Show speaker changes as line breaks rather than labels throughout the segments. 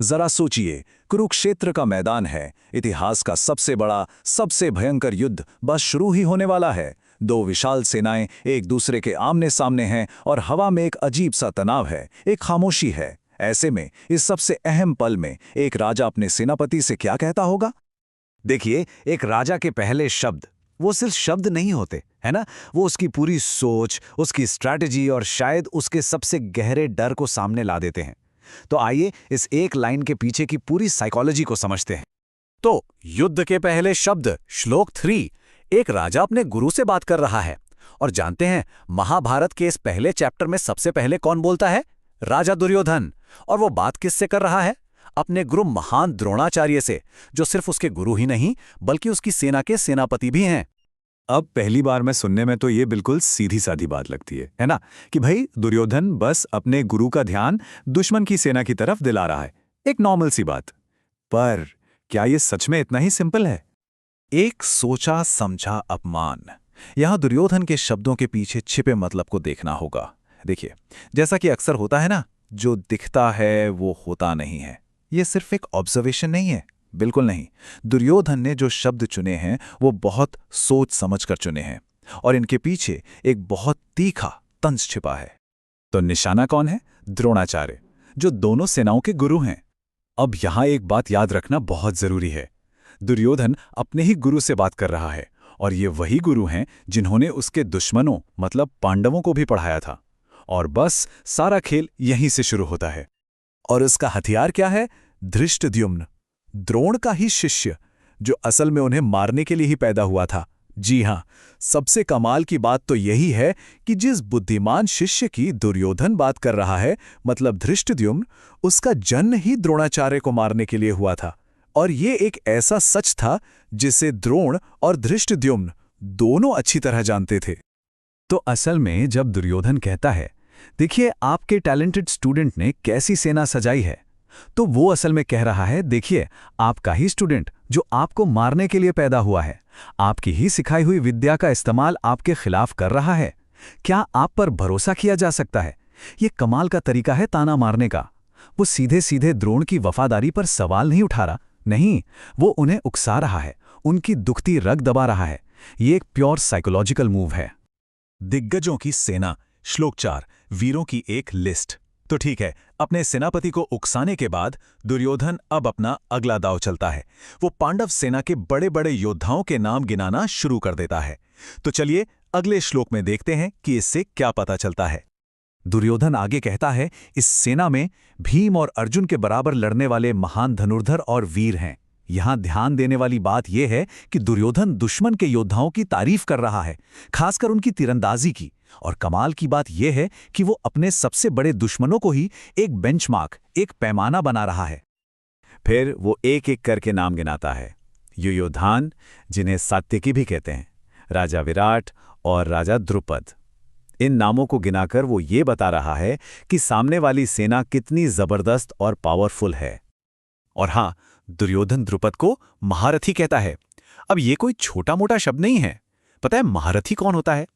जरा सोचिए, कुरुक्षेत्र का मैदान है, इतिहास का सबसे बड़ा, सबसे भयंकर युद्ध बस शुरू ही होने वाला है। दो विशाल सेनाएं एक दूसरे के आमने सामने हैं और हवा में एक अजीब सा तनाव है, एक खामोशी है। ऐसे में इस सबसे अहम पल में एक राजा अपने सेनापति से क्या कहता होगा?
देखिए, एक राजा के पहले शब्द वो सिर्फ शब्द नहीं होते, है ना। वो उसकी पूरी सोच, उसकी स्ट्रैटेजी और शायद उसके सबसे गहरे डर को सामने ला देते हैं। तो आइए इस एक लाइन के पीछे की पूरी साइकोलॉजी को समझते हैं। तो युद्ध के पहले शब्द, श्लोक 3। एक राजा अपने गुरु से बात कर रहा है। और जानते हैं, महाभारत के इस पहले चैप्टर में सबसे पहले कौन बोलता है? राजा दुर्योधन। और वो बात किससे कर रहा है? अपने गुरु महान द्रोणाचार्य से, जो सिर्फ उसके गुरु ही नहीं बल्कि उसकी सेना के सेनापति भी हैं।
अब पहली बार में सुनने में तो ये बिल्कुल सीधी सादी बात लगती है ना, कि भाई दुर्योधन बस अपने गुरु का ध्यान दुश्मन की सेना की तरफ दिला रहा है। एक नॉर्मल सी बात। पर क्या ये सच में इतना ही सिंपल है? एक सोचा समझा अपमान। यहां दुर्योधन के शब्दों के पीछे छिपे मतलब को देखना होगा। देखिए, जैसा कि अक्सर होता है ना, जो दिखता है वो होता नहीं है। ये सिर्फ एक ऑब्जर्वेशन नहीं है, बिल्कुल नहीं। दुर्योधन ने जो शब्द चुने हैं वो बहुत सोच समझकर चुने हैं, और इनके पीछे एक बहुत तीखा तंज छिपा है। तो निशाना कौन है? द्रोणाचार्य, जो दोनों सेनाओं के गुरु हैं। अब यहां एक बात याद रखना बहुत जरूरी है। दुर्योधन अपने ही गुरु से बात कर रहा है, और ये वही गुरु हैं जिन्होंने उसके दुश्मनों मतलब पांडवों को भी पढ़ाया था। और बस सारा खेल यहीं से शुरू होता है। और उसका हथियार क्या है? धृष्टद्युम्न, द्रोण का ही शिष्य, जो असल में उन्हें मारने के लिए ही पैदा हुआ था। जी हां, सबसे कमाल की बात तो यही है कि जिस बुद्धिमान शिष्य की दुर्योधन बात कर रहा है, मतलब धृष्टद्युम्न, उसका जन्म ही द्रोणाचार्य को मारने के लिए हुआ था। और ये एक ऐसा सच था जिसे द्रोण और धृष्टद्युम्न दोनों अच्छी तरह जानते थे। तो असल में जब दुर्योधन कहता है, देखिए आपके टैलेंटेड स्टूडेंट ने कैसी सेना सजाई है, तो वो असल में कह रहा है, देखिए आपका ही स्टूडेंट जो आपको मारने के लिए पैदा हुआ है, आपकी ही सिखाई हुई विद्या का इस्तेमाल आपके खिलाफ कर रहा है। क्या आप पर भरोसा किया जा सकता है? ये कमाल का तरीका है ताना मारने का। वो सीधे सीधे द्रोण की वफादारी पर सवाल नहीं उठा रहा, नहीं, वो उन्हें उकसा रहा है, उनकी दुखती रग दबा रहा है। ये एक प्योर साइकोलॉजिकल मूव है। दिग्गजों की सेना, श्लोक 4, वीरों की एक लिस्ट। तो ठीक है, अपने सेनापति को उकसाने के बाद दुर्योधन अब अपना अगला दांव चलता है। वो पांडव सेना के बड़े बड़े योद्धाओं के नाम गिनाना शुरू कर देता है। तो चलिए अगले श्लोक में देखते हैं कि इससे क्या पता चलता है। दुर्योधन आगे कहता है, इस सेना में भीम और अर्जुन के बराबर लड़ने वाले महान धनुर्धर और वीर हैं। यहां ध्यान देने वाली बात यह है कि दुर्योधन दुश्मन के योद्धाओं की तारीफ कर रहा है, खासकर उनकी तीरंदाजी की। और कमाल की बात यह है कि वो अपने सबसे बड़े दुश्मनों को ही एक बेंचमार्क, एक पैमाना बना रहा है। फिर वो एक एक करके नाम गिनाता है। युयोधान, जिन्हें सात्यकी भी कहते हैं, राजा विराट और राजा द्रुपद। इन नामों को गिनाकर वो ये बता रहा है कि सामने वाली सेना कितनी जबरदस्त और पावरफुल है। और हां, दुर्योधन द्रुपद को महारथी कहता है। अब ये कोई छोटा मोटा शब्द नहीं है। पता है महारथी कौन होता है?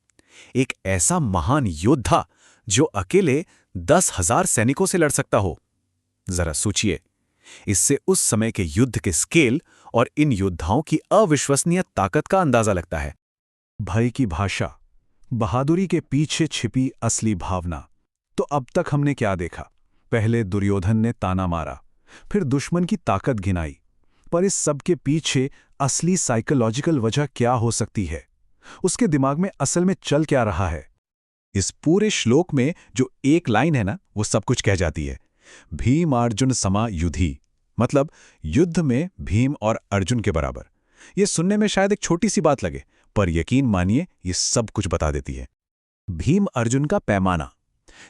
एक ऐसा महान योद्धा जो अकेले 10,000 सैनिकों से लड़ सकता हो। जरा सोचिए, इससे उस समय के युद्ध के स्केल और इन योद्धाओं की अविश्वसनीय ताकत का अंदाजा लगता है। भय की भाषा, बहादुरी के पीछे छिपी असली भावना। तो अब तक हमने क्या देखा? पहले दुर्योधन ने ताना मारा, फिर दुश्मन की ताकत गिनाई। पर इस सब के पीछे असली साइकोलॉजिकल वजह क्या हो सकती है? उसके दिमाग में असल में चल क्या रहा है? इस पूरे श्लोक में जो एक लाइन है ना, वो सब कुछ कह जाती है। भीम अर्जुन समा युधि, मतलब युद्ध में भीम और अर्जुन के बराबर। ये सुनने में शायद एक छोटी सी बात लगे, पर यकीन मानिए ये सब कुछ बता देती है। भीम अर्जुन का पैमाना।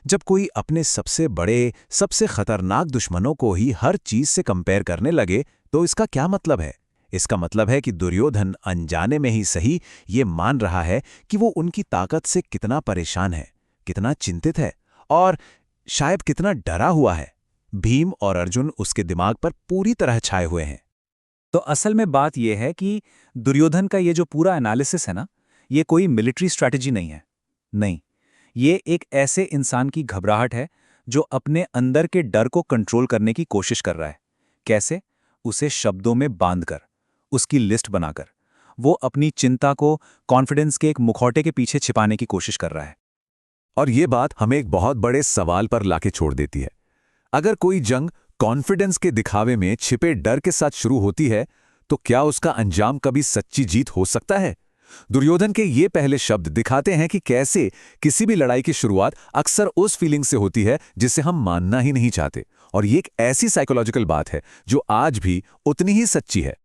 जब कोई अपने सबसे बड़े, सबसे खतरनाक दुश्मनों को ही हर चीज से कंपेयर करने लगे, तो इसका क्या मतलब है? इसका मतलब है कि दुर्योधन अनजाने में ही सही ये मान रहा है कि वो उनकी ताकत से कितना परेशान है, कितना चिंतित है और शायद कितना डरा हुआ है। भीम और अर्जुन उसके दिमाग पर पूरी तरह छाए हुए हैं।
तो असल में बात यह है कि दुर्योधन का ये जो पूरा एनालिसिस है ना, ये कोई मिलिट्री स्ट्रैटेजी नहीं है। नहीं, ये एक ऐसे इंसान की घबराहट है जो अपने अंदर के डर को कंट्रोल करने की कोशिश कर रहा है। कैसे? उसे शब्दों में बांधकर, उसकी लिस्ट बनाकर। वो अपनी चिंता को कॉन्फिडेंस के एक मुखौटे के पीछे छिपाने की कोशिश कर रहा है।
और ये बात हमें एक बहुत बड़े सवाल पर लाके छोड़ देती है। अगर कोई जंग कॉन्फिडेंस के दिखावे में छिपे डर के साथ शुरू होती है, तो क्या उसका अंजाम कभी सच्ची जीत हो सकता है? दुर्योधन के ये पहले शब्द दिखाते हैं कि कैसे किसी भी लड़ाई की शुरुआत अक्सर उस फीलिंग से होती है जिसे हम मानना ही नहीं चाहते। और ये एक ऐसी साइकोलॉजिकल बात है जो आज भी उतनी ही सच्ची है।